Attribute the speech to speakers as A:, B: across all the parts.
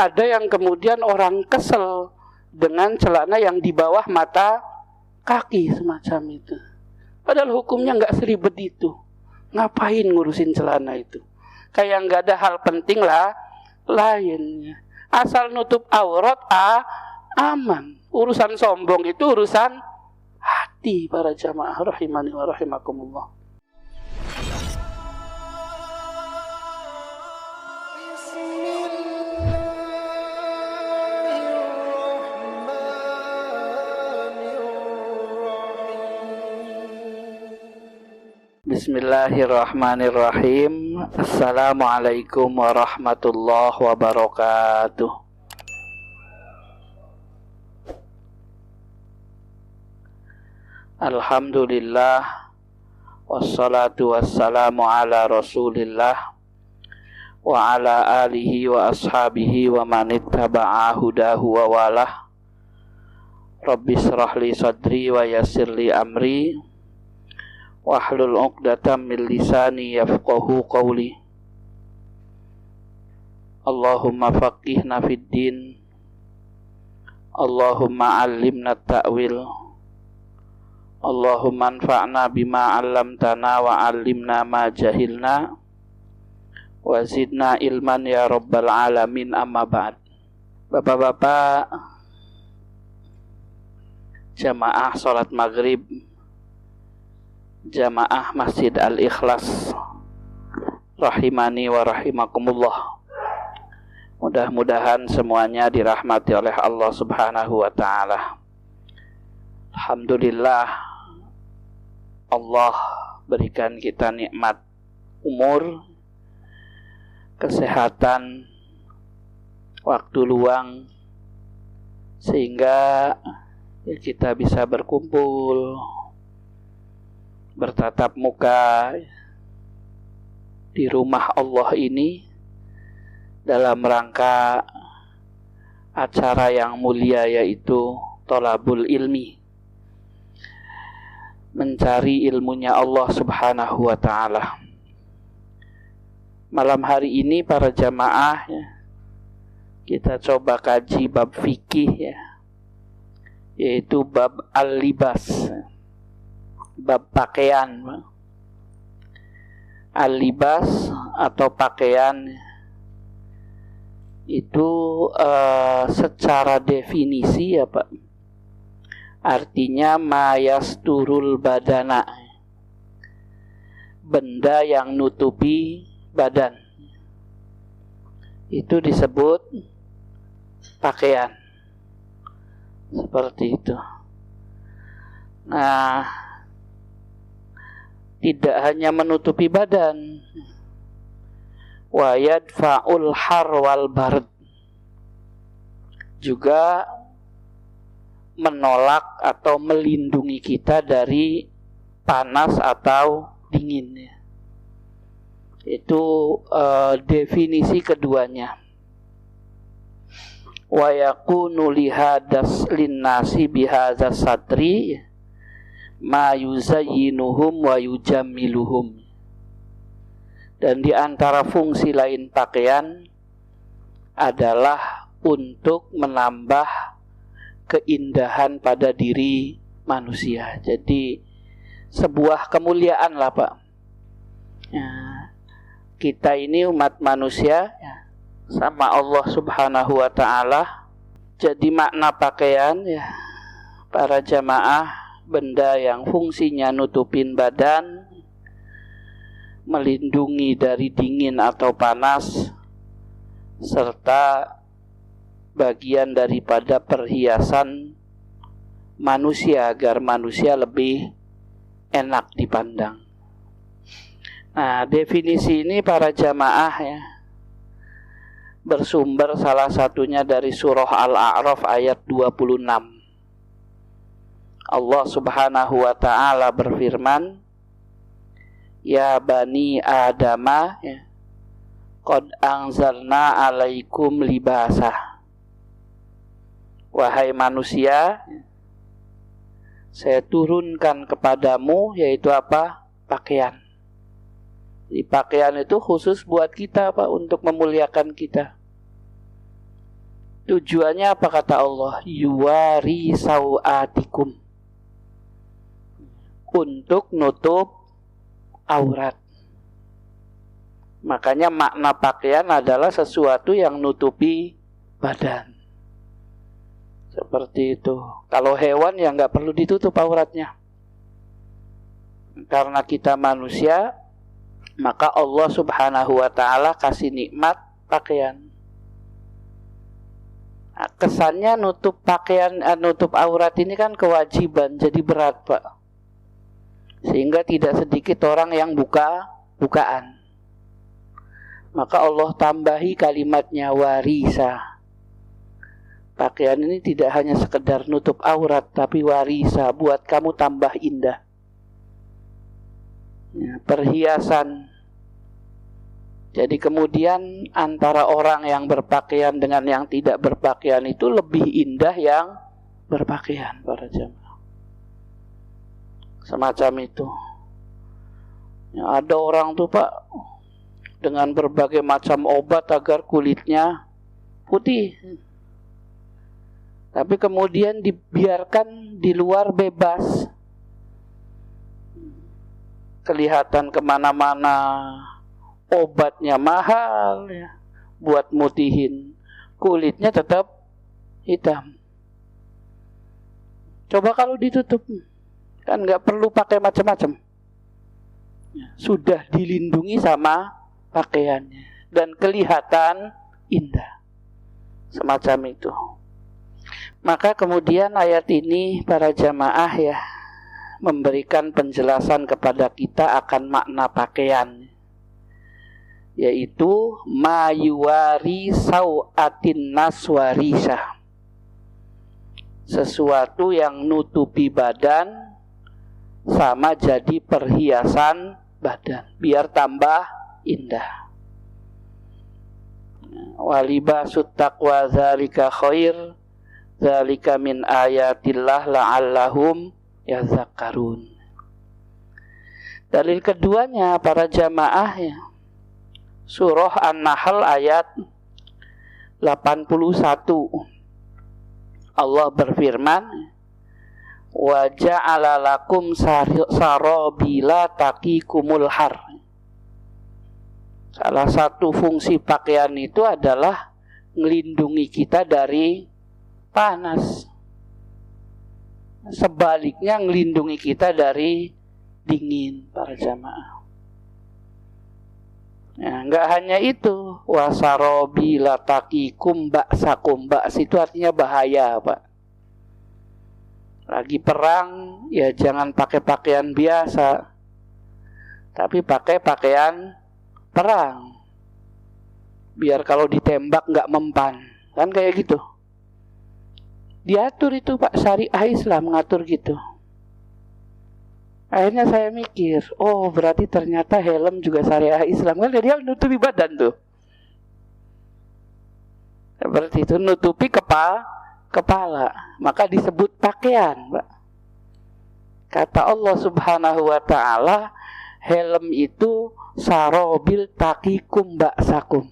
A: Ada yang kemudian orang kesel dengan celana yang di bawah mata kaki semacam itu. Padahal hukumnya nggak seribet itu. Ngapain ngurusin celana itu? Kayak nggak ada hal penting lah lainnya. Asal nutup aurat aman. Urusan sombong itu urusan hati para jamaah rahimani wa rahimakumullah. Bismillahirrahmanirrahim. Assalamualaikum warahmatullahi wabarakatuh. Alhamdulillah, wassalatu wassalamu ala rasulillah wa ala alihi wa ashabihi wa manittaba'a hudahu wa walah. Rabbi shrah li sadri wa yassir li amri wahlul 'uqdatam min lisani yafqahu qawli. Allahumma faqihna fid din, Allahumma 'allimna ta'wil, Allahumma anfa'na bima 'allamtana wa 'allimna ma jahilna wa zidna ilman ya rabbal alamin. Amma ba'd. Bapak-bapak jamaah salat maghrib jamaah Masjid Al-Ikhlas rahimani wa rahimakumullah. Mudah-mudahan semuanya dirahmati oleh Allah Subhanahu wa ta'ala. Alhamdulillah, Allah berikan kita nikmat umur, kesehatan, waktu luang, sehingga kita bisa berkumpul, bertatap muka di rumah Allah ini dalam rangka acara yang mulia, yaitu thalabul ilmi, mencari ilmunya Allah Subhanahu wa ta'ala. Malam hari ini para jamaah kita coba kaji bab fikih yaitu bab al-libas, bab pakaian. Al-libas atau pakaian itu secara definisi Pak, artinya mayasturul badana, benda yang nutupi badan, itu disebut pakaian. Seperti itu. Nah, tidak hanya menutupi badan, wa yadfa'ul har wal bard, juga menolak atau melindungi kita dari panas atau dingin. Itu definisi keduanya. Wa yakunu lihadas linnasi bihadzas satri ma yuzayyinuhum wa yujammiluhum. Dan di antara fungsi lain pakaian adalah untuk menambah keindahan pada diri manusia. Jadi sebuah kemuliaan lah Pak. Ya, kita ini umat manusia sama Allah Subhanahu wa ta'ala. Jadi makna pakaian para jamaah, benda yang fungsinya nutupin badan, melindungi dari dingin atau panas, serta bagian daripada perhiasan manusia agar manusia lebih enak dipandang. Nah, definisi ini para jamaah bersumber salah satunya dari surah Al-A'raf ayat 26. Allah Subhanahu wa ta'ala berfirman, ya bani adama qad anzalna alaikum libasah. Wahai manusia, saya turunkan kepadamu, yaitu apa? Pakaian. Jadi pakaian itu khusus buat kita Pak, untuk memuliakan kita. Tujuannya apa kata Allah? Yuwari sau'atikum, untuk nutup aurat. Makanya makna pakaian adalah sesuatu yang nutupi badan. Seperti itu. Kalau hewan ya nggak perlu ditutup auratnya. Karena kita manusia, maka Allah Subhanahu wa ta'ala kasih nikmat pakaian. Nah, kesannya nutup pakaian, nutup aurat ini kan kewajiban, jadi berat, Pak. Sehingga tidak sedikit orang yang bukaan. Maka Allah tambahi kalimatnya warisa. Pakaian ini tidak hanya sekedar nutup aurat, tapi warisa, buat kamu tambah indah. Ya, perhiasan. Jadi kemudian antara orang yang berpakaian dengan yang tidak berpakaian itu lebih indah yang berpakaian, para jamaah. Semacam itu. Ya, ada orang tuh, Pak, dengan berbagai macam obat agar kulitnya putih. Tapi kemudian dibiarkan di luar bebas. Kelihatan kemana-mana. Obatnya mahal ya, buat mutihin, kulitnya tetap hitam. Coba kalau ditutup, kan nggak perlu pakai macam-macam. Sudah dilindungi sama pakaiannya dan kelihatan indah. Semacam itu. Maka kemudian ayat ini para jamaah ya memberikan penjelasan kepada kita akan makna pakaian, yaitu mayuwari sau'atin naswarisah, sesuatu yang nutupi badan sama jadi perhiasan badan biar tambah indah. Walibasut taqwa dzalika khair, dzalika min ayatillah la'allahum yazakkarun. Dalil keduanya para jamaah ya, Surah An-Nahl ayat 81. Allah berfirman, wa ja'ala lakum sarabila taqikumul har. Salah satu fungsi pakaian itu adalah melindungi kita dari panas. Sebaliknya melindungi kita dari dingin, para jamaah. Ya, enggak hanya itu, wasarobi latakikum ba'sakum. Ba's itu artinya bahaya, Pak. Lagi perang, ya jangan pakai pakaian biasa, tapi pakai pakaian perang. Biar kalau ditembak enggak mempan. Kan kayak gitu. Diatur itu, Pak, syariah Islam ngatur gitu. Akhirnya saya mikir, oh berarti ternyata helm juga syariah Islam. Kan dia nutupi badan tuh. Seperti itu, nutupi kepala. Maka disebut pakaian, Pak. Kata Allah Subhanahu wa ta'ala, helm itu sarobil taqikum ba'sakum.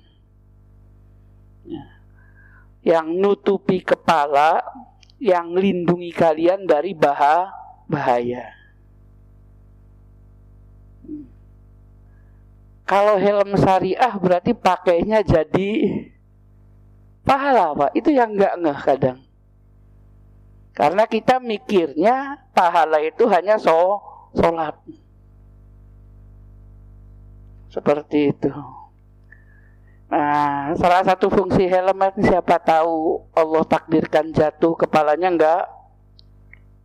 A: Yang nutupi kepala, yang lindungi kalian dari bahaya. Kalau helm syariah berarti pakainya jadi pahala, Pak. Itu yang enggak ngeh kadang. Karena kita mikirnya pahala itu hanya sholat. Seperti itu. Nah, salah satu fungsi helm itu siapa tahu Allah takdirkan jatuh, kepalanya enggak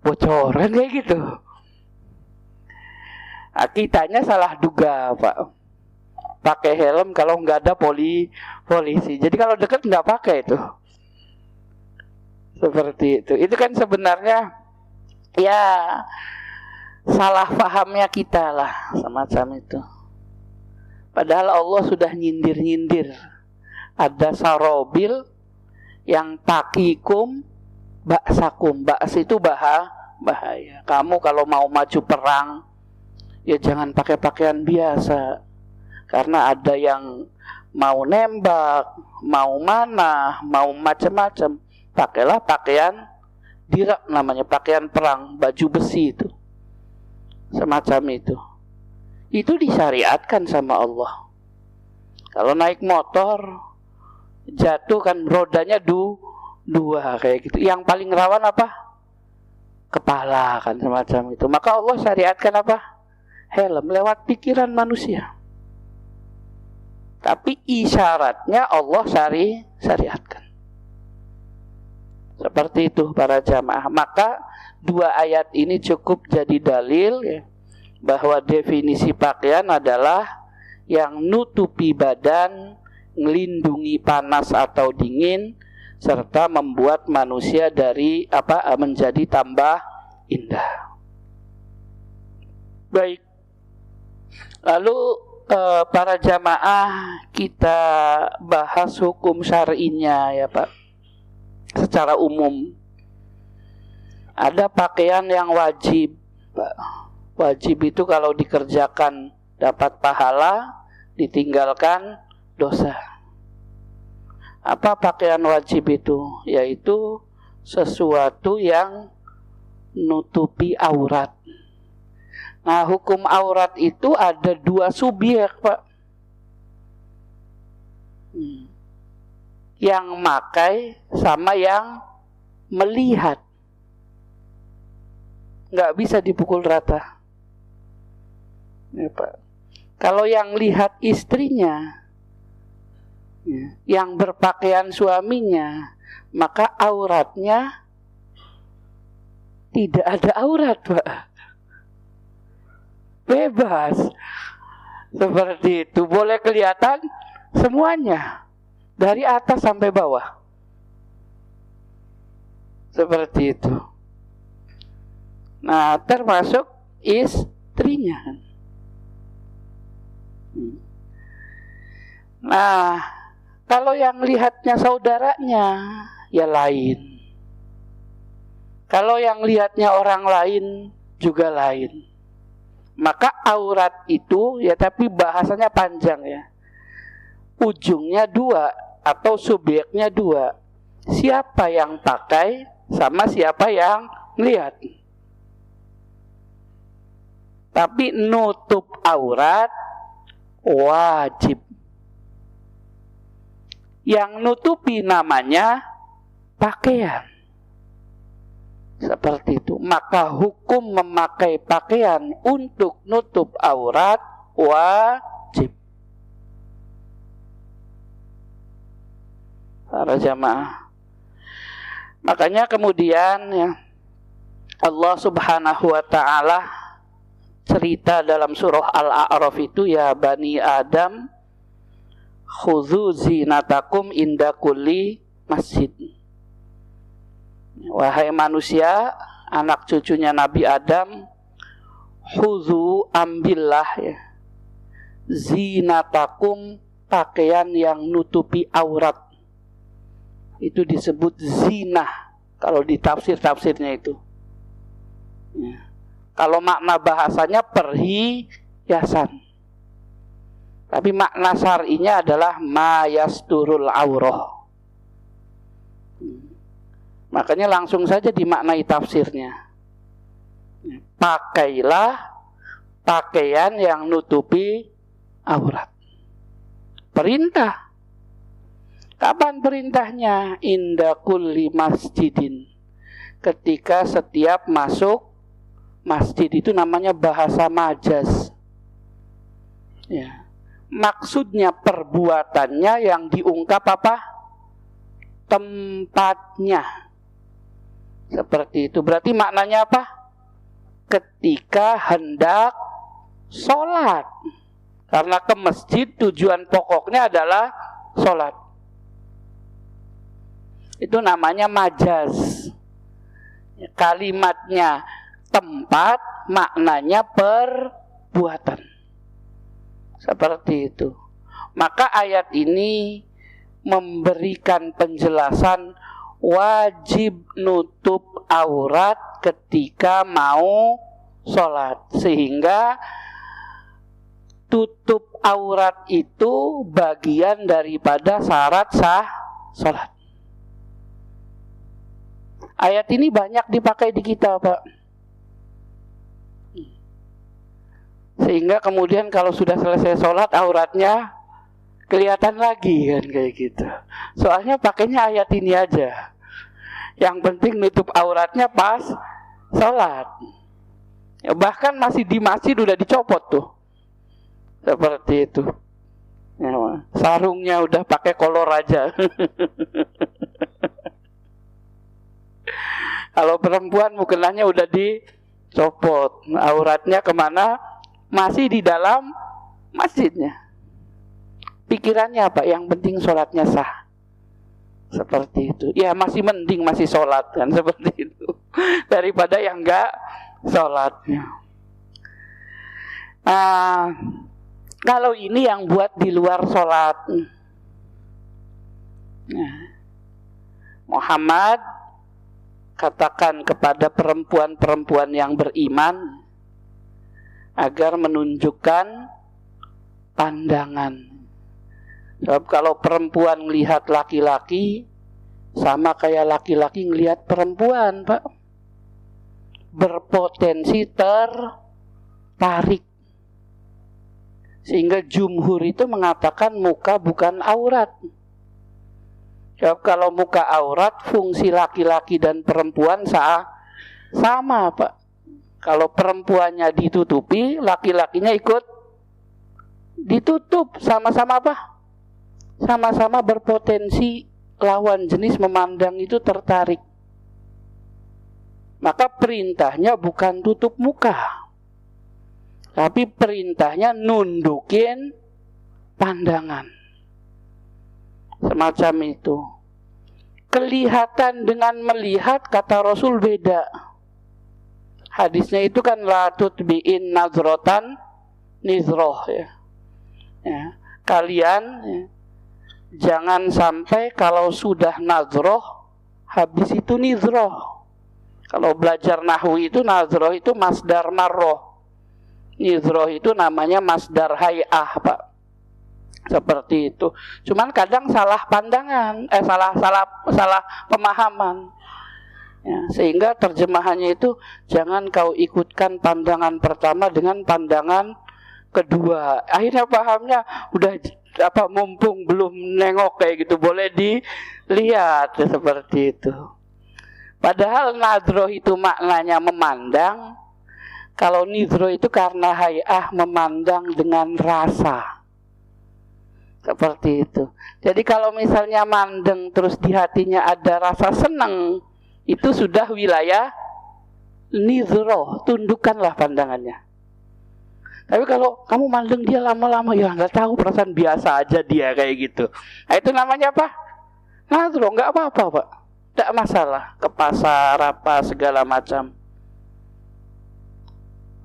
A: bocoran kayak gitu. Nah, kitanya salah duga, Pak. Pakai helm kalau nggak ada polisi. Jadi kalau dekat nggak pakai itu. Seperti itu. Itu kan sebenarnya ya salah pahamnya kita lah, semacam itu. Padahal Allah sudah nyindir-nyindir. Ada sarobil yang taqikum ba'sakum. Ba's itu bahaya. Kamu kalau mau maju perang, ya jangan pakai pakaian biasa. Karena ada yang mau nembak, mau mana, mau macam-macam, pakailah pakaian dirak, namanya pakaian perang, baju besi itu, semacam itu. Itu disyariatkan sama Allah. Kalau naik motor jatuh kan rodanya dua kayak gitu. Yang paling rawan apa? Kepala kan, semacam itu. Maka Allah syariatkan apa? Helm, lewat pikiran manusia. Tapi isyaratnya Allah syariatkan. Seperti itu para jamaah. Maka dua ayat ini cukup jadi dalil ya, bahwa definisi pakaian adalah yang nutupi badan, melindungi panas atau dingin, serta membuat manusia dari menjadi tambah indah. Baik. Lalu para jamaah, kita bahas hukum syar'inya ya Pak. Secara umum ada pakaian yang wajib, Pak. Wajib itu kalau dikerjakan dapat pahala, ditinggalkan dosa. Apa pakaian wajib itu? Yaitu sesuatu yang nutupi aurat. Nah, hukum aurat itu ada dua subjek, Pak. Yang makai sama yang melihat. Nggak bisa dipukul rata. Ya, Pak. Kalau yang lihat istrinya, yang berpakaian suaminya, maka auratnya tidak ada aurat, Pak. Bebas. Seperti itu. Boleh kelihatan semuanya. Dari atas sampai bawah. Seperti itu. Nah, termasuk istrinya. Nah, kalau yang lihatnya saudaranya, ya lain. Kalau yang lihatnya orang lain, juga lain. Maka aurat itu, ya tapi bahasanya panjang ya. Ujungnya dua, atau subjeknya dua. Siapa yang pakai, sama siapa yang lihat. Tapi nutup aurat, wajib. Yang nutupi namanya pakaian. Seperti itu. Maka hukum memakai pakaian untuk nutup aurat wajib. Para jamaah. Makanya kemudian ya, Allah Subhanahu wa ta'ala cerita dalam surah Al-A'raf itu, ya Bani Adam khudzu zinatakum inda kulli masjid. Wahai manusia, anak cucunya Nabi Adam, khudzu, ambillah ya, zinatakum, pakaian yang nutupi aurat. Itu disebut zinah kalau di tafsir-tafsirnya itu ya. Kalau makna bahasanya perhiasan, tapi makna syar'inya adalah ma yasturul aurah. Makanya langsung saja dimaknai tafsirnya. Pakailah pakaian yang nutupi aurat. Perintah. Kapan perintahnya? Inda kulli masjidin. Ketika setiap masuk masjid, itu namanya bahasa majaz. Ya. Maksudnya perbuatannya, yang diungkap apa? Tempatnya. Seperti itu. Berarti maknanya apa? Ketika hendak sholat. Karena ke masjid tujuan pokoknya adalah sholat. Itu namanya majaz. Kalimatnya tempat, maknanya perbuatan. Seperti itu. Maka ayat ini memberikan penjelasan wajib nutup aurat ketika mau sholat. Sehingga tutup aurat itu bagian daripada syarat sah salat. Ayat ini banyak dipakai di kita, Pak. Sehingga kemudian kalau sudah selesai sholat auratnya kelihatan lagi kan kayak gitu. Soalnya pakainya ayat ini aja. Yang penting nutup auratnya pas sholat. Ya, bahkan masih di masjid udah dicopot tuh. Seperti itu. Ya, sarungnya udah pakai kolor aja. Kalau perempuan mukenanya udah dicopot. Auratnya kemana? Masih di dalam masjidnya. Pikirannya apa? Yang penting sholatnya sah. Seperti itu. Ya masih mending masih sholat kan. Seperti itu. Daripada yang enggak sholatnya. Kalau ini yang buat di luar sholat. Muhammad katakan kepada perempuan-perempuan yang beriman agar menunjukkan pandangan. Sebab kalau perempuan melihat laki-laki sama kayak laki-laki melihat perempuan, Pak. Berpotensi tertarik. Sehingga jumhur itu mengatakan muka bukan aurat. Sebab kalau muka aurat, fungsi laki-laki dan perempuan sama, Pak. Kalau perempuannya ditutupi, laki-lakinya ikut ditutup. Sama-sama apa? Sama-sama berpotensi lawan jenis memandang itu tertarik. Maka perintahnya bukan tutup muka, tapi perintahnya nundukin pandangan. Semacam itu. Kelihatan dengan melihat, kata Rasul beda. Hadisnya itu kan la tutbi'in nazrotan nizroh ya. Kalian jangan sampai kalau sudah nazroh habis itu nizroh. Kalau belajar nahwu itu nazroh itu masdar marroh. Nizroh itu namanya masdar hay'ah, Pak. Seperti itu. Cuman kadang salah pandangan, salah pemahaman. Ya, sehingga terjemahannya itu jangan kau ikutkan pandangan pertama dengan pandangan kedua. Akhirnya pahamnya udah mumpung belum nengok kayak gitu, boleh dilihat ya, seperti itu. Padahal nadroh itu maknanya memandang. Kalau nidroh itu karena hay'ah memandang dengan rasa. Seperti itu. Jadi kalau misalnya mandeng terus di hatinya ada rasa senang, itu sudah wilayah nidroh, tundukkanlah pandangannya. Tapi kalau kamu mandeng dia lama-lama, ya nggak tahu, perasaan biasa aja dia kayak gitu. Nah, itu namanya apa? Nidroh, nggak apa-apa, Pak. Tidak masalah, ke pasar apa segala macam.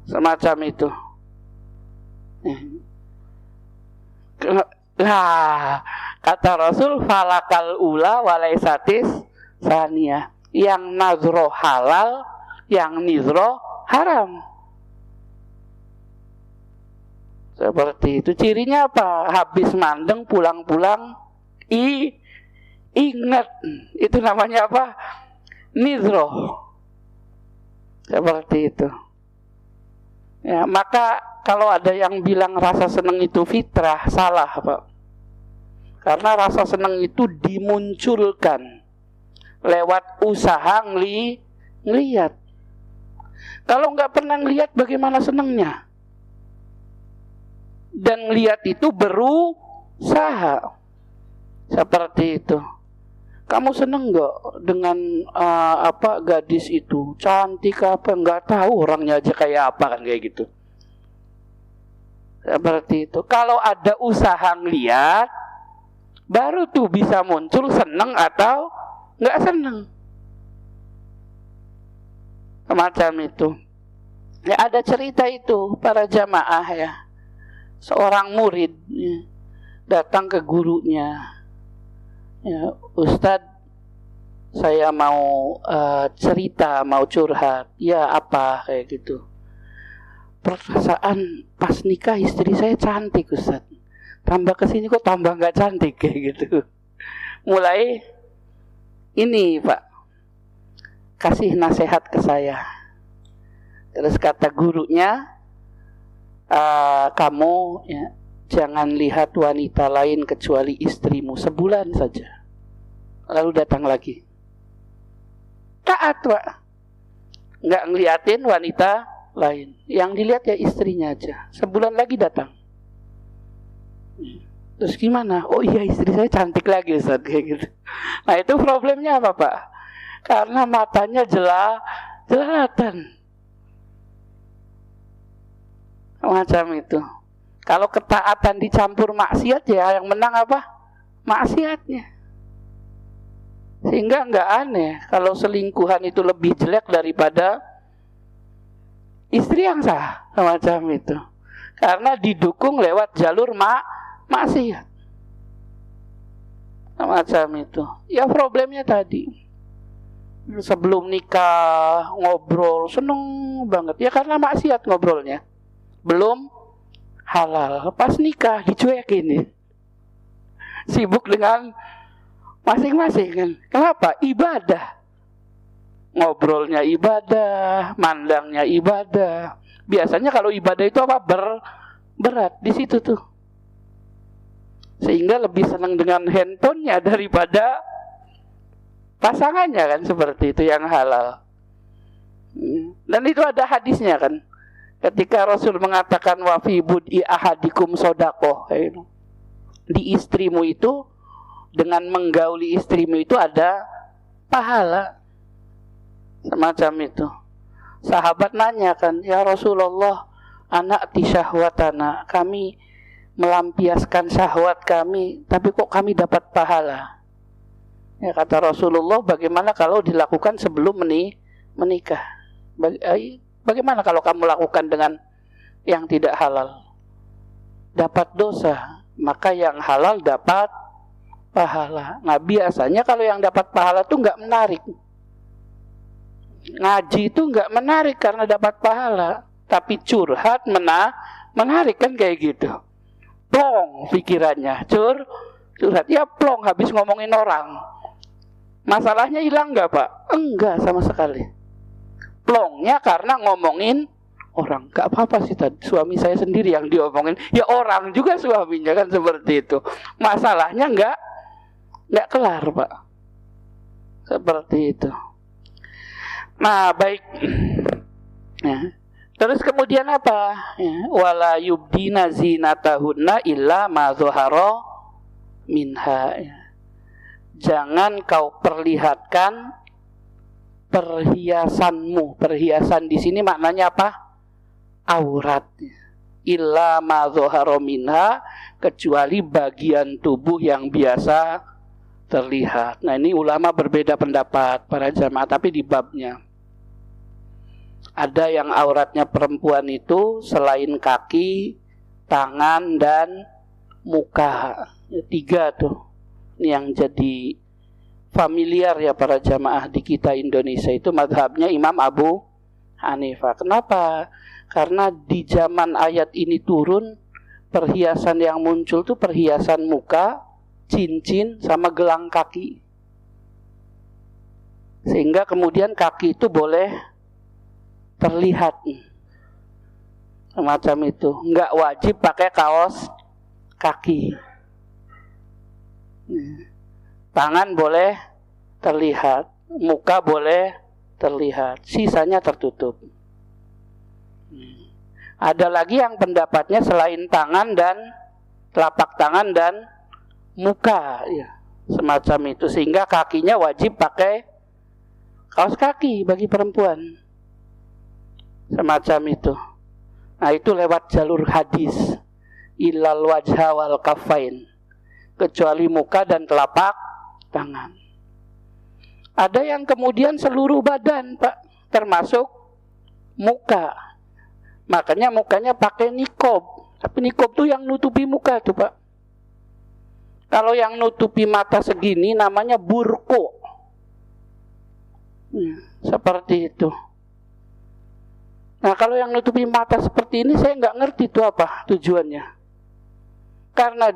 A: Semacam itu. Nah, kata Rasul, falakal ula walaisatis saniyah. Yang nazroh halal, yang nizroh haram. Seperti itu. Cirinya apa? Habis mandeng pulang-pulang ingat. Itu namanya apa? Nizroh. Seperti itu. Ya, maka kalau ada yang bilang rasa senang itu fitrah, salah, Pak. Karena rasa senang itu dimunculkan lewat usaha ngelihat. Kalau nggak pernah ngelihat, bagaimana senangnya? Dan ngelihat itu berusaha. Seperti itu. Kamu seneng nggak dengan gadis itu? Cantik apa? Nggak tahu orangnya aja kayak apa kan kayak gitu. Seperti itu. Kalau ada usaha ngelihat, baru tuh bisa muncul seneng atau nggak seneng. Semacam itu. Ya, ada cerita itu para jamaah ya. Seorang murid ya, datang ke gurunya. Ya, Ustadz, saya mau cerita, mau curhat. Ya, apa kayak gitu. Perasaan pas nikah istri saya cantik, Ustadz. tambah kesini kok tambah nggak cantik kayak gitu. Mulai ini Pak, kasih nasihat ke saya. Terus kata gurunya, kamu ya, jangan lihat wanita lain kecuali istrimu sebulan saja. Lalu datang lagi. Taat Pak, nggak ngeliatin wanita lain. Yang dilihat ya istrinya aja. Sebulan lagi datang. Terus gimana? Oh iya, istri saya cantik lagi Ustaz, kayak gitu. Nah itu problemnya apa Pak? Karena matanya jelalatan. Macam itu. Kalau ketaatan dicampur maksiat ya yang menang apa? Maksiatnya. Sehingga nggak aneh kalau selingkuhan itu lebih jelek daripada istri yang sah, semacam itu. Karena didukung lewat jalur maksiat. Semacam itu. Ya problemnya tadi. Sebelum nikah ngobrol seneng banget. Ya karena maksiat ngobrolnya. Belum halal. Pas nikah dicuekin ya. Sibuk dengan masing-masing kan. Kenapa? Ibadah. Ngobrolnya ibadah, mandangnya ibadah. Biasanya kalau ibadah itu apa? Berat di situ tuh. Sehingga lebih senang dengan handphonenya daripada pasangannya kan, seperti itu yang halal. Dan itu ada hadisnya kan. Ketika Rasul mengatakan wa fi bud'i ahadikum shadaqah, di istrimu itu, dengan menggauli istrimu itu ada pahala. Semacam itu. Sahabat nanya kan, ya Rasulullah, anak syahwatana, kami melampiaskan syahwat kami, tapi kok kami dapat pahala? Ya kata Rasulullah, bagaimana kalau dilakukan sebelum menikah? Bagaimana kalau kamu lakukan dengan yang tidak halal? Dapat dosa, maka yang halal dapat pahala. Nah biasanya kalau yang dapat pahala itu nggak menarik. Ngaji itu nggak menarik karena dapat pahala, tapi curhat menarik kan kayak gitu. Plong pikirannya, curhat ya plong habis ngomongin orang. Masalahnya hilang nggak Pak? Enggak sama sekali. Plongnya karena ngomongin orang. Nggak apa-apa sih tadi suami saya sendiri yang diomongin. Ya orang juga suaminya kan seperti itu. Masalahnya nggak kelar Pak. Seperti itu. Nah baik. Ya. Terus kemudian apa? Ya. Wala yubdina zinatahunna illa ma dhahara minha. Ya. Jangan kau perlihatkan perhiasanmu. Perhiasan di sini maknanya apa? Aurat. Illa ma dhahara minha, kecuali bagian tubuh yang biasa terlihat. Nah ini ulama berbeda pendapat para jamaah, tapi di babnya. Ada yang auratnya perempuan itu selain kaki, tangan, dan muka. Ya, 3 tuh. Ini yang jadi familiar ya para jamaah di kita Indonesia. Itu mazhabnya Imam Abu Hanifah. Kenapa? Karena di zaman ayat ini turun, perhiasan yang muncul tuh perhiasan muka, cincin, sama gelang kaki. Sehingga kemudian kaki itu boleh terlihat semacam itu, nggak wajib pakai kaos kaki. Tangan boleh terlihat, muka boleh terlihat, sisanya tertutup. Ada lagi yang pendapatnya selain tangan dan telapak tangan dan muka, ya, semacam itu, sehingga kakinya wajib pakai kaos kaki bagi perempuan. Semacam itu. Nah itu lewat jalur hadis. Illal wajha wal kafain, kecuali muka dan telapak tangan. Ada yang kemudian seluruh badan Pak, termasuk muka. Makanya mukanya pakai nikob. Tapi nikob tuh yang nutupi muka tuh Pak. Kalau yang nutupi mata segini namanya burko. Seperti itu. Nah kalau yang nutupi mata seperti ini saya nggak ngerti itu apa tujuannya. karena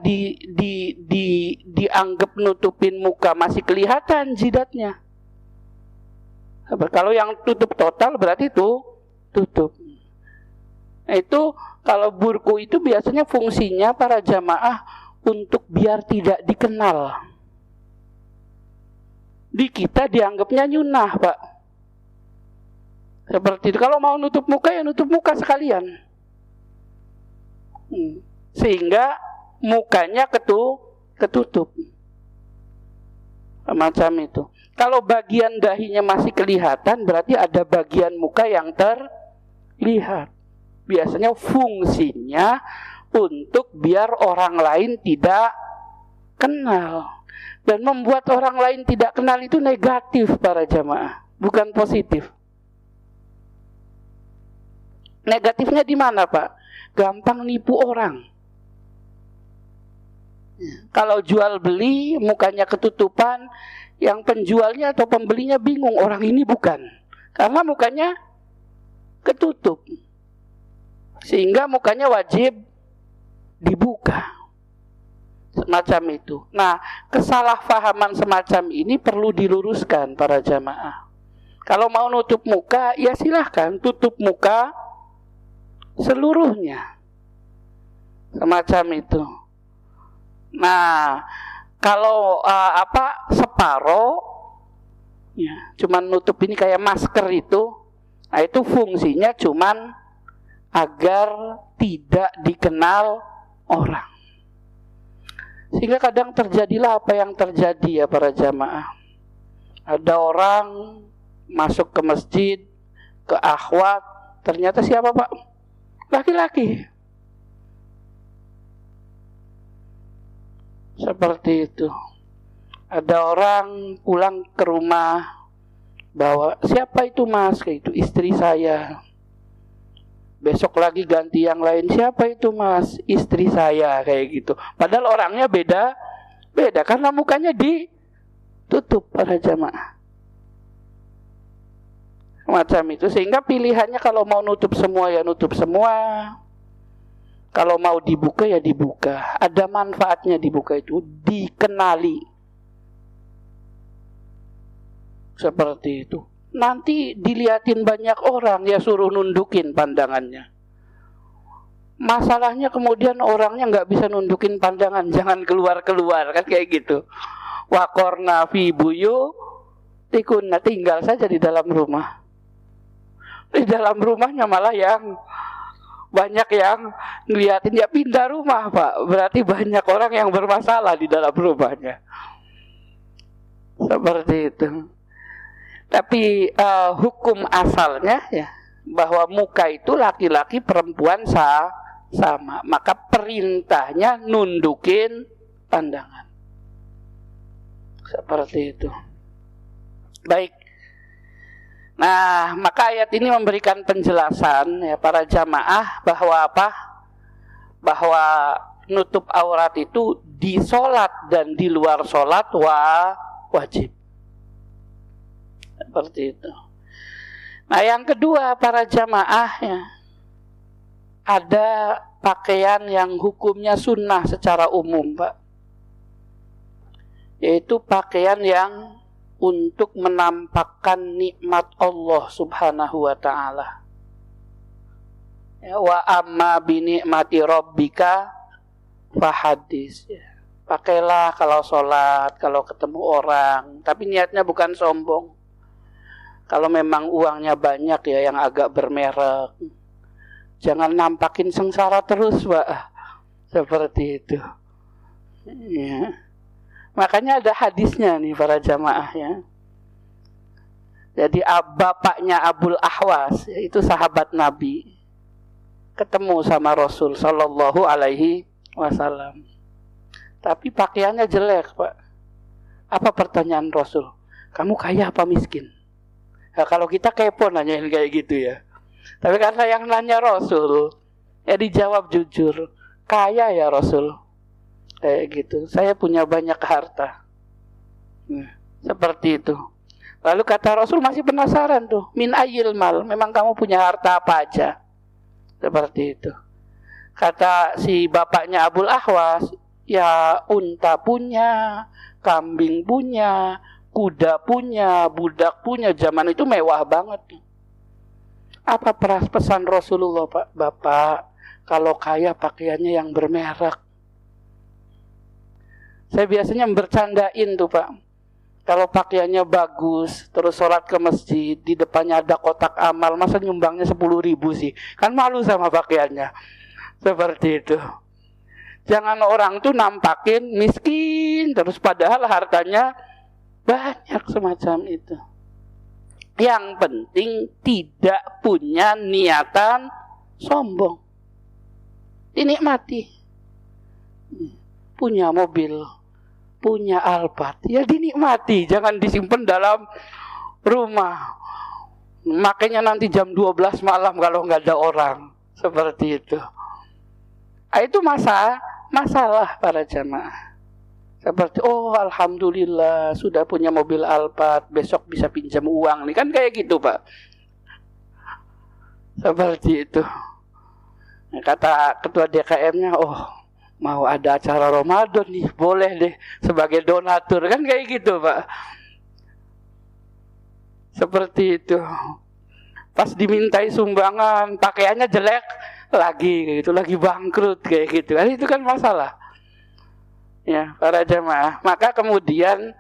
A: dianggap nutupin muka masih kelihatan jidatnya. Kalau yang tutup total berarti itu tutup. Nah, itu kalau burku itu biasanya fungsinya para jamaah untuk biar tidak dikenal. Di kita dianggapnya nyunah, Pak. Seperti itu. Kalau mau nutup muka ya nutup muka sekalian. Sehingga mukanya ketutup. Macam itu. Kalau bagian dahinya masih kelihatan, berarti ada bagian muka yang terlihat. Biasanya fungsinya untuk biar orang lain tidak kenal. Dan membuat orang lain tidak kenal itu negatif para jamaah, bukan positif. Negatifnya di mana, Pak? Gampang nipu orang. Kalau jual beli mukanya ketutupan, yang penjualnya atau pembelinya bingung, orang ini bukan. Karena mukanya ketutup. Sehingga mukanya wajib dibuka. Semacam itu. Nah, kesalahpahaman semacam ini perlu diluruskan para jamaah. Kalau mau nutup muka, ya silahkan tutup muka seluruhnya. Semacam itu. Nah, kalau separoh, ya, cuman nutup ini kayak masker itu, nah itu fungsinya cuman agar tidak dikenal orang. Sehingga kadang terjadilah apa yang terjadi ya para jamaah. Ada orang masuk ke masjid, ke akhwat, ternyata siapa, Pak? Laki-laki. Seperti itu. Ada orang pulang ke rumah, bawa, siapa itu Mas? Kayak itu istri saya. Besok lagi ganti yang lain, siapa itu Mas? Istri saya, kayak gitu. Padahal orangnya beda karena mukanya ditutup para jamaah. Macam itu. Sehingga pilihannya kalau mau nutup semua ya nutup semua. Kalau mau dibuka ya dibuka. Ada manfaatnya dibuka itu, dikenali. Seperti itu. Nanti dilihatin banyak orang, ya suruh nundukin pandangannya. Masalahnya kemudian orangnya nggak bisa nundukin pandangan, jangan keluar-keluar, kan kayak gitu. Waqorna fi buyutikunna, tinggal saja di dalam rumah. Di dalam rumahnya malah yang banyak yang ngeliatin, ya pindah rumah, Pak. Berarti banyak orang yang bermasalah di dalam rumahnya. Seperti itu. Tapi hukum asalnya ya bahwa muka itu laki-laki perempuan sama, maka perintahnya nundukin pandangan. Seperti itu. Baik. Nah, maka ayat ini memberikan penjelasan ya para jamaah bahwa apa? Bahwa nutup aurat itu di sholat dan di luar sholat wajib. Seperti itu. Nah, yang kedua para jamaah ya, ada pakaian yang hukumnya sunnah secara umum, Pak. Yaitu pakaian yang untuk menampakkan nikmat Allah Subhanahu wa ta'ala. Ya, wa amma bi ni'mati rabbika fahadis. Ya. Pakailah kalau sholat, kalau ketemu orang, tapi niatnya bukan sombong. Kalau memang uangnya banyak ya yang agak bermerek, jangan nampakin sengsara terus, Pak. Seperti itu. Ya. Makanya ada hadisnya nih para jamaah ya. Jadi bapaknya Abul Ahwas, itu sahabat Nabi, ketemu sama Rasul Sallallahu Alaihi Wasallam. Tapi pakaiannya jelek, Pak. Apa pertanyaan Rasul? Kamu kaya apa miskin? Nah, kalau kita kepo nanyain kayak gitu ya. Tapi karena yang nanya Rasul, ya dijawab jujur, kaya ya Rasul. Kayak gitu. Saya punya banyak harta. Seperti itu. Lalu kata Rasul masih penasaran tuh, min ayil mal, memang kamu punya harta apa aja? Seperti itu. Kata si bapaknya Abul Ahwas, ya unta punya, kambing punya, kuda punya, budak punya. Zaman itu mewah banget. Apa pesan Rasulullah, Pak? Bapak, kalau kaya pakaiannya yang bermerek. Saya biasanya bercandain tuh, Pak. Kalau pakaiannya bagus, terus sholat ke masjid, di depannya ada kotak amal, masa nyumbangnya 10.000 sih? Kan malu sama pakaiannya. Seperti itu. Jangan orang tuh nampakin miskin, terus padahal hartanya banyak semacam itu. Yang penting tidak punya niatan sombong. Dinikmati. Punya mobil, punya Alphard, ya dinikmati, jangan disimpan dalam rumah. Makanya nanti jam 12 malam kalau nggak ada orang. Seperti itu. Itu masalah para jamaah. Seperti, oh alhamdulillah sudah punya mobil Alphard, besok bisa pinjam uang nih, kan kayak gitu, Pak. Seperti itu. Kata ketua DKM-nya, oh mau ada acara Ramadan nih, boleh deh sebagai donatur, kan kayak gitu, Pak. Seperti itu. Pas dimintai sumbangan, pakaiannya jelek lagi, gitu, lagi bangkrut kayak gitu. Itu kan masalah. Ya, para jamaah. Maka kemudian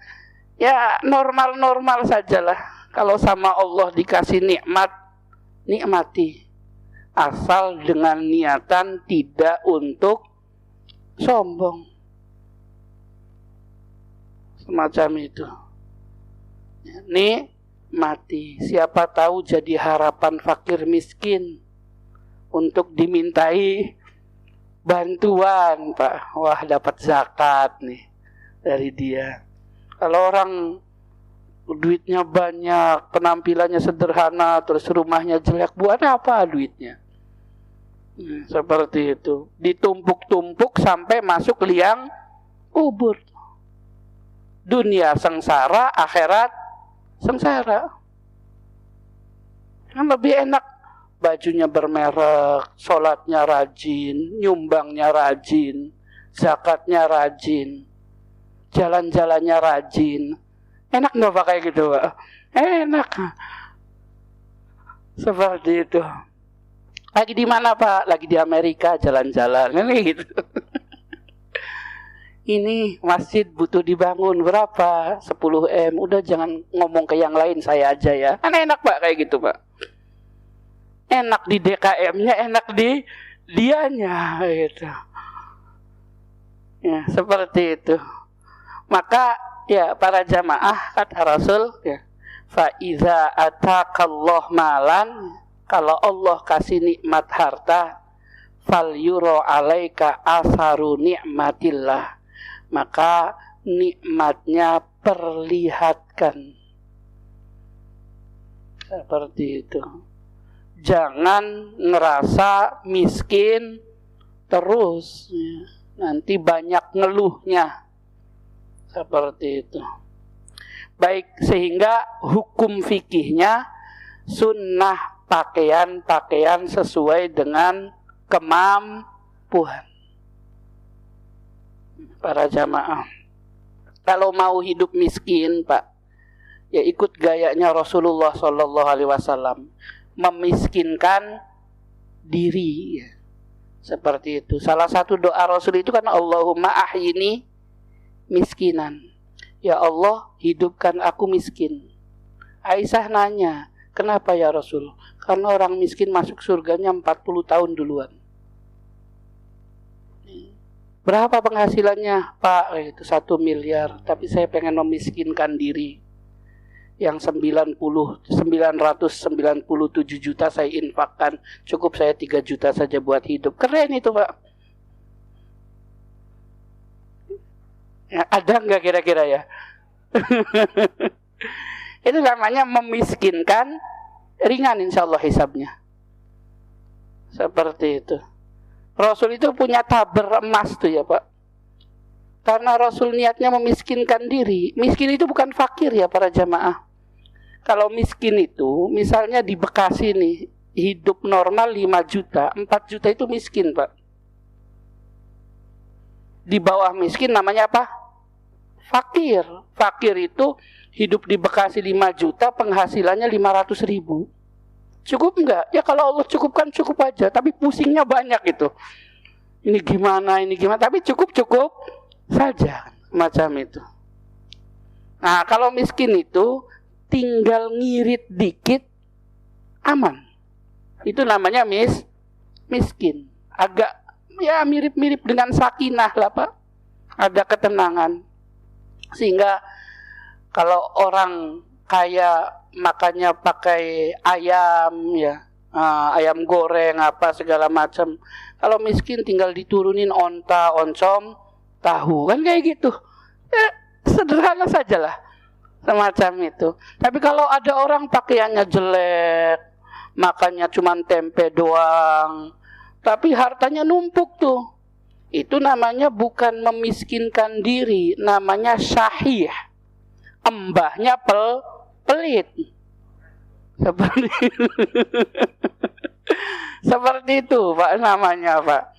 A: ya normal-normal sajalah. Kalau sama Allah dikasih nikmat, nikmati. Asal dengan niatan tidak untuk sombong. Semacam itu. Nikmati. Siapa tahu jadi harapan fakir miskin untuk dimintai bantuan, Pak. Wah, dapat zakat nih dari dia. Kalau orang duitnya banyak, penampilannya sederhana, terus rumahnya jelek, buat apa duitnya? Seperti itu. Ditumpuk-tumpuk sampai masuk liang kubur. Dunia sengsara, akhirat sengsara. Kan lebih enak. Bajunya bermerek, sholatnya rajin, nyumbangnya rajin, zakatnya rajin, jalan-jalannya rajin. Enak nggak Pak kayak gitu, Pak? Enak. Seperti itu. Lagi di mana, Pak? Lagi di Amerika, jalan-jalan. Ini gitu. Ini masjid butuh dibangun berapa? 10 M. Udah jangan ngomong ke yang lain, saya aja ya. Kan enak, Pak, kayak gitu, Pak. Enak di DKM-nya, enak di dianya gitu. Ya, seperti itu. Maka ya para jamaah, kata Rasul ya, fa iza atakallah malan, kalau Allah kasih nikmat harta, fal yuro alaika asaru nikmatillah, maka nikmatnya perlihatkan. Seperti itu. Jangan ngerasa miskin terus, ya. Nanti banyak ngeluhnya. Seperti itu. Baik, sehingga hukum fikihnya sunnah pakaian sesuai dengan kemampuan. Para jamaah, kalau mau hidup miskin, Pak, ya ikut gayanya Rasulullah SAW, memiskinkan diri. Seperti itu. Salah satu doa Rasul itu kan Allahumma ahyini miskinan. Ya Allah, hidupkan aku miskin. Aisyah nanya, kenapa ya Rasul? Karena orang miskin masuk surganya 40 tahun duluan. Berapa penghasilannya? Pak, itu 1 miliar. Tapi saya pengen memiskinkan diri. Yang 997 juta saya infakkan. Cukup saya 3 juta saja buat hidup. Keren itu, Pak. Ya, ada nggak kira-kira ya? Itu namanya memiskinkan, ringan insya Allah hisabnya. Seperti itu. Rasul itu punya tabir emas tuh ya Pak. Karena Rasul niatnya memiskinkan diri. Miskin itu bukan fakir ya para jamaah. Kalau miskin itu, misalnya di Bekasi nih, hidup normal 5 juta, 4 juta itu miskin Pak. Di bawah miskin namanya apa? Fakir. Fakir itu hidup di Bekasi 5 juta, penghasilannya 500.000. Cukup enggak? Ya kalau Allah cukupkan cukup aja, tapi pusingnya banyak gitu. Ini gimana, tapi cukup saja, macam itu. Nah, kalau miskin itu tinggal ngirit dikit aman. Itu namanya miskin. Agak ya mirip-mirip dengan sakinah lah, Pak. Ada ketenangan. Sehingga kalau orang kaya makannya pakai ayam ya, ayam goreng apa segala macam. Kalau miskin tinggal diturunin onta, oncom, tahu, kan kayak gitu. Ya, sederhana sajalah, semacam itu. Tapi kalau ada orang pakaiannya jelek, makannya cuma tempe doang, tapi hartanya numpuk tuh, itu namanya bukan memiskinkan diri, namanya syahih. Embahnya pelit. Seperti itu Pak, namanya Pak.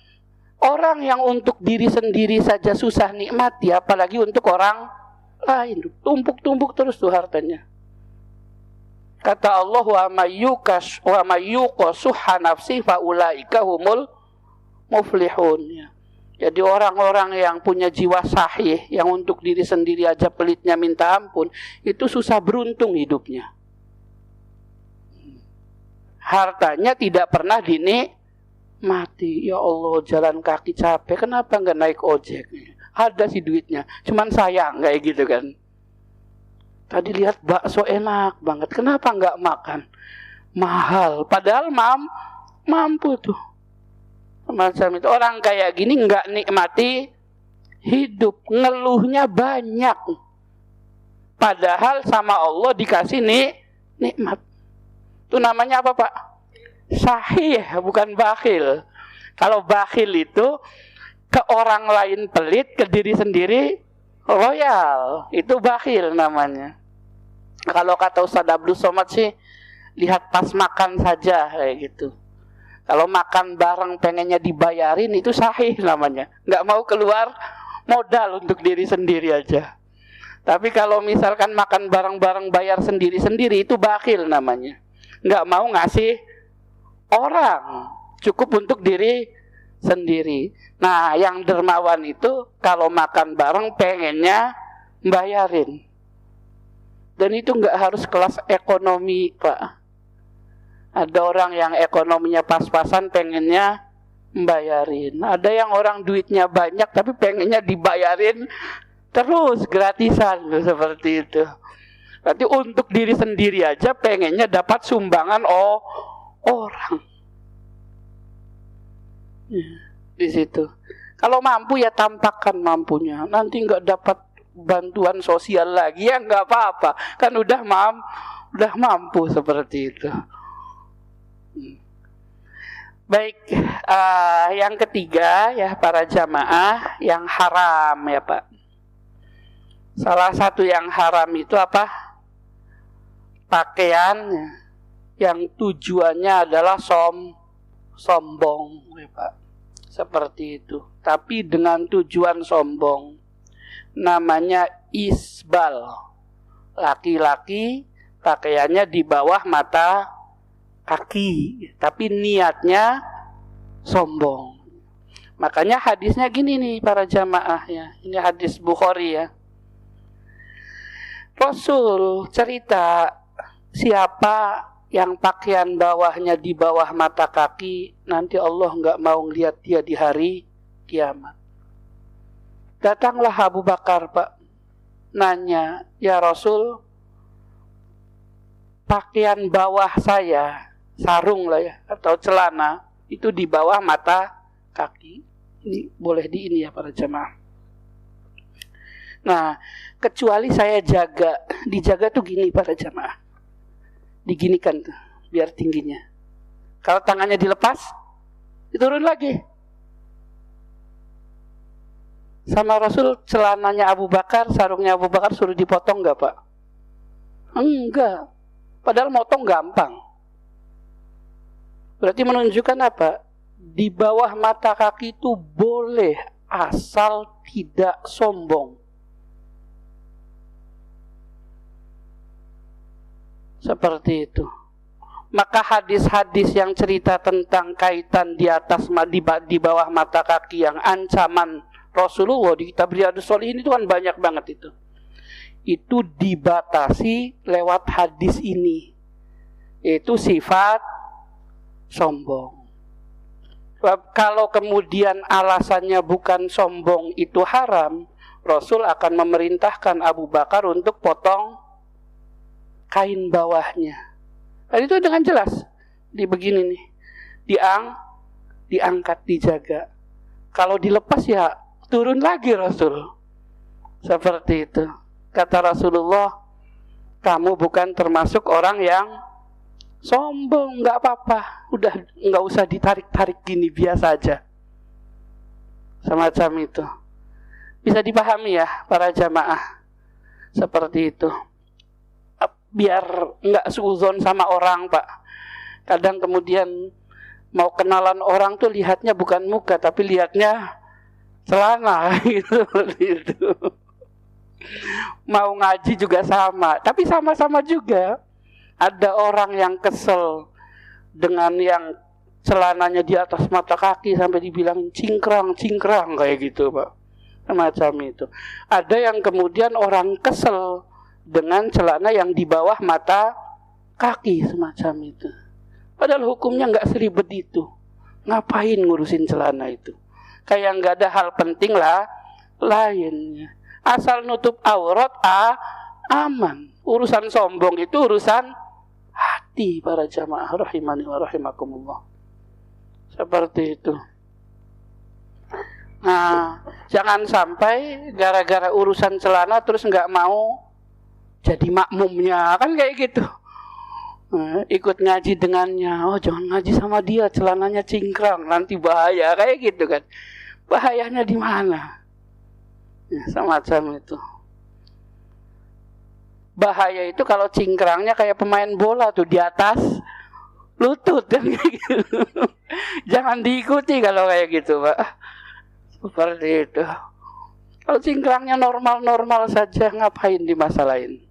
A: Orang yang untuk diri sendiri saja susah nikmati, apalagi untuk orang lain. Tumpuk-tumpuk terus tuh hartanya. Kata Allah, wa mayyuqa suhha nafsi fa ulaika humul muflihun. Jadi orang-orang yang punya jiwa sahih, yang untuk diri sendiri aja pelitnya minta ampun, itu susah beruntung hidupnya. Hartanya tidak pernah dinikmati. Ya Allah, jalan kaki capek, kenapa nggak naik ojek? Ada sih duitnya, cuman sayang kayak gitu kan. Tadi lihat bakso enak banget, kenapa nggak makan? Mahal, padahal mampu tuh. Macam itu, orang kayak gini nggak nikmati hidup, ngeluhnya banyak. Padahal sama Allah dikasih nikmat. Itu namanya apa Pak? Sahih, bukan bakhil. Kalau bakhil itu ke orang lain pelit, ke diri sendiri royal. Itu bakhil namanya. Kalau kata Ustaz Abdul Somad sih, lihat pas makan saja kayak gitu. Kalau makan bareng pengennya dibayarin, itu sahih namanya. Nggak mau keluar modal untuk diri sendiri aja. Tapi kalau misalkan makan bareng-bareng bayar sendiri-sendiri, itu bakhil namanya. Nggak mau ngasih orang, cukup untuk diri sendiri. Nah, yang dermawan itu kalau makan bareng pengennya bayarin. Dan itu nggak harus kelas ekonomi, Pak. Ada orang yang ekonominya pas-pasan pengennya bayarin. Ada yang orang duitnya banyak tapi pengennya dibayarin terus gratisan, seperti itu. Berarti untuk diri sendiri aja pengennya dapat sumbangan orang. Di situ. Kalau mampu ya tampakkan mampunya. Nanti nggak dapat bantuan sosial lagi ya nggak apa-apa. Kan udah mampu seperti itu. Baik, yang ketiga ya para jamaah, yang haram ya Pak. Salah satu yang haram itu apa? Pakaian yang tujuannya adalah sombong ya Pak. Seperti itu. Tapi dengan tujuan sombong. Namanya isbal. Laki-laki pakaiannya di bawah mata kaki, tapi niatnya sombong. Makanya hadisnya gini nih para jamaah ya. Ini hadis Bukhari ya. Rasul cerita siapa yang pakaian bawahnya di bawah mata kaki, nanti Allah nggak mau ngelihat dia di hari kiamat. Datanglah Abu Bakar Pak, nanya, ya Rasul, pakaian bawah saya, sarung lah ya, atau celana, itu di bawah mata kaki. Ini boleh di ini ya para jemaah. Nah, kecuali saya dijaga tuh gini para jemaah. Diginikan tuh, biar tingginya. Kalau tangannya dilepas, diturun lagi. Sama Rasul, celananya Abu Bakar, sarungnya Abu Bakar suruh dipotong enggak Pak? Enggak. Padahal motong gampang. Berarti menunjukkan apa? Di bawah mata kaki itu boleh asal tidak sombong. Seperti itu. Maka hadis-hadis yang cerita tentang kaitan di atas, di bawah mata kaki yang ancaman Rasulullah di kitab Riyadhus Shalihin itu kan banyak banget itu. Itu dibatasi lewat hadis ini. Itu sifat sombong. Kalau kemudian alasannya bukan sombong itu haram, Rasul akan memerintahkan Abu Bakar untuk potong kain bawahnya. Dan itu dengan jelas di begini nih, diangkat, dijaga. Kalau dilepas ya turun lagi Rasul. Seperti itu. Kata Rasulullah, kamu bukan termasuk orang yang sombong, nggak apa-apa. Udah nggak usah ditarik-tarik gini, biasa aja. Semacam itu. Bisa dipahami ya para jamaah. Seperti itu. Biar nggak suuzon sama orang, Pak. Kadang kemudian mau kenalan orang tuh lihatnya bukan muka, tapi lihatnya celana gitu. Mau ngaji juga sama, tapi sama-sama juga. Ada orang yang kesel dengan yang celananya di atas mata kaki sampai dibilang cingkrang kayak gitu, Pak. Semacam itu. Ada yang kemudian orang kesel dengan celana yang di bawah mata kaki, semacam itu. Padahal hukumnya nggak seribet itu. Ngapain ngurusin celana itu? Kayak nggak ada hal penting lah lainnya. Asal nutup aurat aman. Urusan sombong itu urusan hati para jamaah rahimani wa rahimakumullah. Seperti itu. Nah, jangan sampai gara-gara urusan celana terus nggak mau jadi makmumnya, kan kayak gitu. Ikut ngaji dengannya, oh jangan ngaji sama dia, celananya cingkrang, nanti bahaya, kayak gitu kan. Bahayanya di mana? Ya, semacam itu. Bahaya itu kalau cingkrangnya kayak pemain bola tuh di atas lutut kan kayak gitu. Jangan diikuti kalau kayak gitu, Pak. Seperti itu. Kalau cingkrangnya normal-normal saja, ngapain dimasalahin?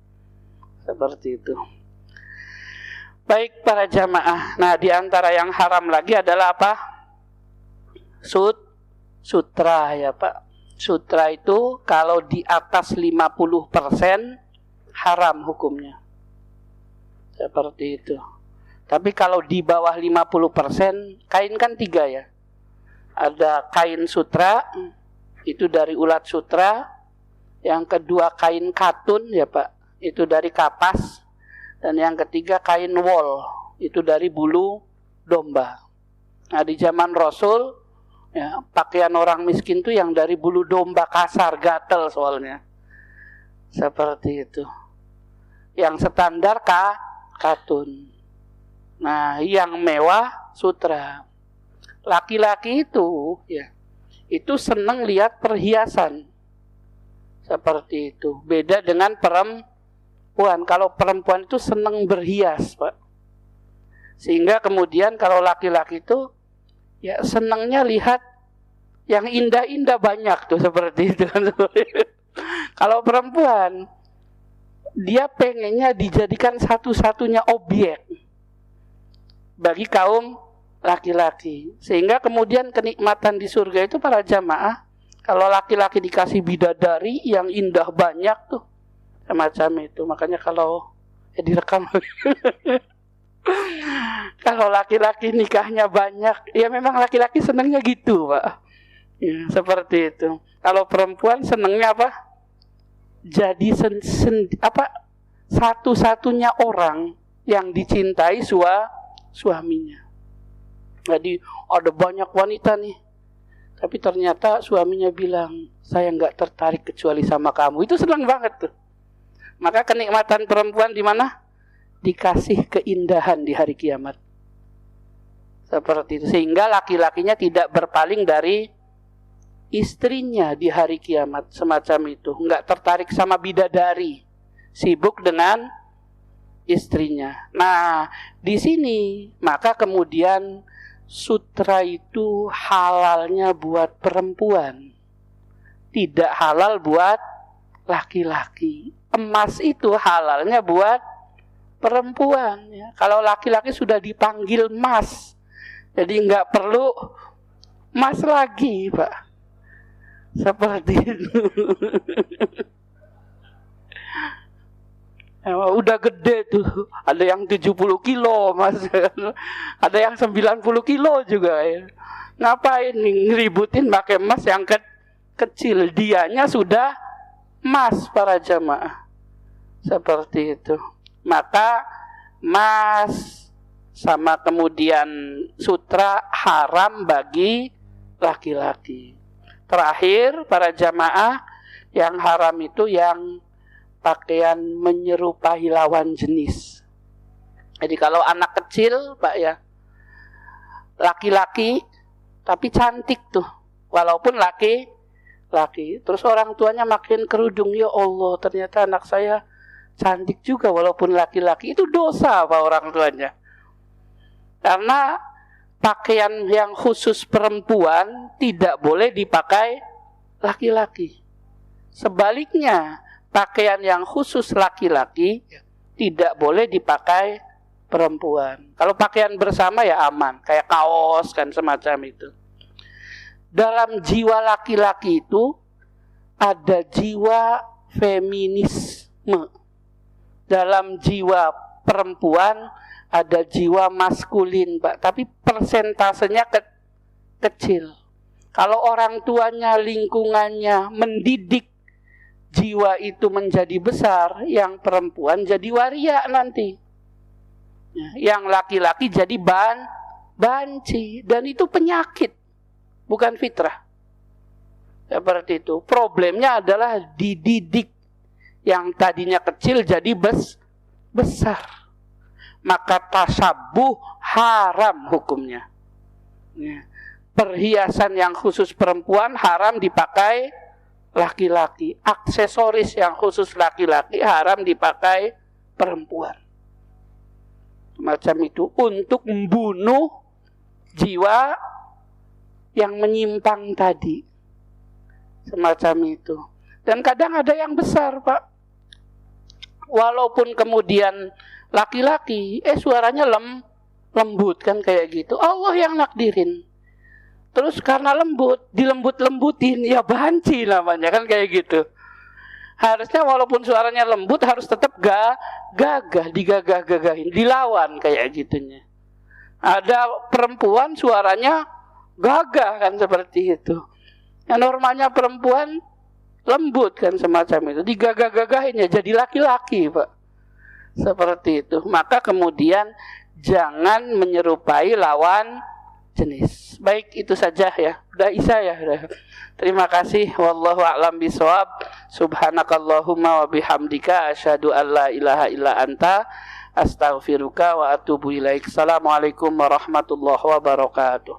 A: Seperti itu. Baik para jamaah. Nah, di antara yang haram lagi adalah apa? Sutra ya, Pak. Sutra itu kalau di atas 50% haram hukumnya. Seperti itu. Tapi kalau di bawah 50%, kain kan 3 ya. Ada kain sutra, itu dari ulat sutra. Yang kedua kain katun ya, Pak. Itu dari kapas. Dan yang ketiga kain wol, itu dari bulu domba. Nah, di zaman Rasul ya, pakaian orang miskin itu yang dari bulu domba, kasar, gatel soalnya. Seperti itu. Yang standar katun. Nah, yang mewah sutra. Laki-laki itu ya, itu senang lihat perhiasan. Seperti itu. Beda dengan perempuan. Kalau perempuan itu senang berhias, Pak. Sehingga kemudian kalau laki-laki itu ya senangnya lihat yang indah-indah banyak tuh, seperti itu. Kalau perempuan dia pengennya dijadikan satu-satunya objek bagi kaum laki-laki. Sehingga kemudian kenikmatan di surga itu para jamaah, kalau laki-laki dikasih bidadari yang indah banyak tuh, semacam itu. Makanya kalau direkam kalau laki-laki nikahnya banyak, ya memang laki-laki senangnya gitu, Pak. Ya, seperti itu. Kalau perempuan senangnya apa? Jadi satu-satunya orang yang dicintai suaminya. Jadi ada banyak wanita nih, tapi ternyata suaminya bilang, saya nggak tertarik kecuali sama kamu. Itu senang banget tuh. Maka kenikmatan perempuan di mana? Dikasih keindahan di hari kiamat. Seperti itu. Sehingga laki-lakinya tidak berpaling dari istrinya di hari kiamat. Semacam itu. Enggak tertarik sama bidadari. Sibuk dengan istrinya. Nah, di sini maka kemudian sutra itu halalnya buat perempuan. tidak halal buat laki-laki. Emas itu halalnya buat perempuan. Ya. Kalau laki-laki sudah dipanggil mas, jadi nggak perlu mas lagi, Pak. Seperti itu. Udah gede tuh. Ada yang 70 kilo, mas. Ada yang 90 kilo juga. Ya. Ngapain ngeributin pakai emas yang kecil? Dianya sudah emas, para jamaah. Seperti itu. Maka emas sama kemudian sutra haram bagi laki-laki. Terakhir, para jamaah, yang haram itu yang pakaian menyerupai lawan jenis. Jadi kalau anak kecil, Pak ya, laki-laki tapi cantik tuh, walaupun laki-laki. Terus orang tuanya makin kerudung, ya Allah, ternyata anak saya cantik juga walaupun laki-laki. Itu dosa Pak orang tuanya. Karena pakaian yang khusus perempuan tidak boleh dipakai laki-laki. Sebaliknya, pakaian yang khusus laki-laki tidak boleh dipakai perempuan. Kalau pakaian bersama ya aman, kayak kaos kan semacam itu. Dalam jiwa laki-laki itu ada jiwa feminisme. Dalam jiwa perempuan ada jiwa maskulin, Pak. Tapi persentasenya kecil. Kalau orang tuanya, lingkungannya mendidik jiwa itu menjadi besar, yang perempuan jadi waria nanti. Yang laki-laki jadi banci. Dan itu penyakit, bukan fitrah. Seperti itu. Problemnya adalah dididik. Yang tadinya kecil jadi besar. Maka tasabuh haram hukumnya. Perhiasan yang khusus perempuan haram dipakai laki-laki. Aksesoris yang khusus laki-laki haram dipakai perempuan. Macam itu untuk membunuh jiwa yang menyimpang tadi. Semacam itu. Dan kadang ada yang besar, Pak. Walaupun kemudian laki-laki, suaranya lembut kan kayak gitu. Allah yang nakdirin. Terus karena lembut, dilembut-lembutin, ya banci namanya kan kayak gitu. Harusnya walaupun suaranya lembut harus tetap gagah, digagah-gagahin, dilawan kayak gitunya. Ada perempuan suaranya gagah kan seperti itu. Yang normalnya perempuan lembut kan semacam itu, digagah-gagahin ya jadi laki-laki, Pak. Seperti itu. Maka kemudian jangan menyerupai lawan jenis. Baik, itu saja ya. Udah isya ya. Terima kasih. Wallahu a'lam bishawab. Subhanakallahumma wa bihamdika asyhadu an la ilaha illa anta astaghfiruka wa atubu ilaik. Assalamualaikum warahmatullahi wabarakatuh.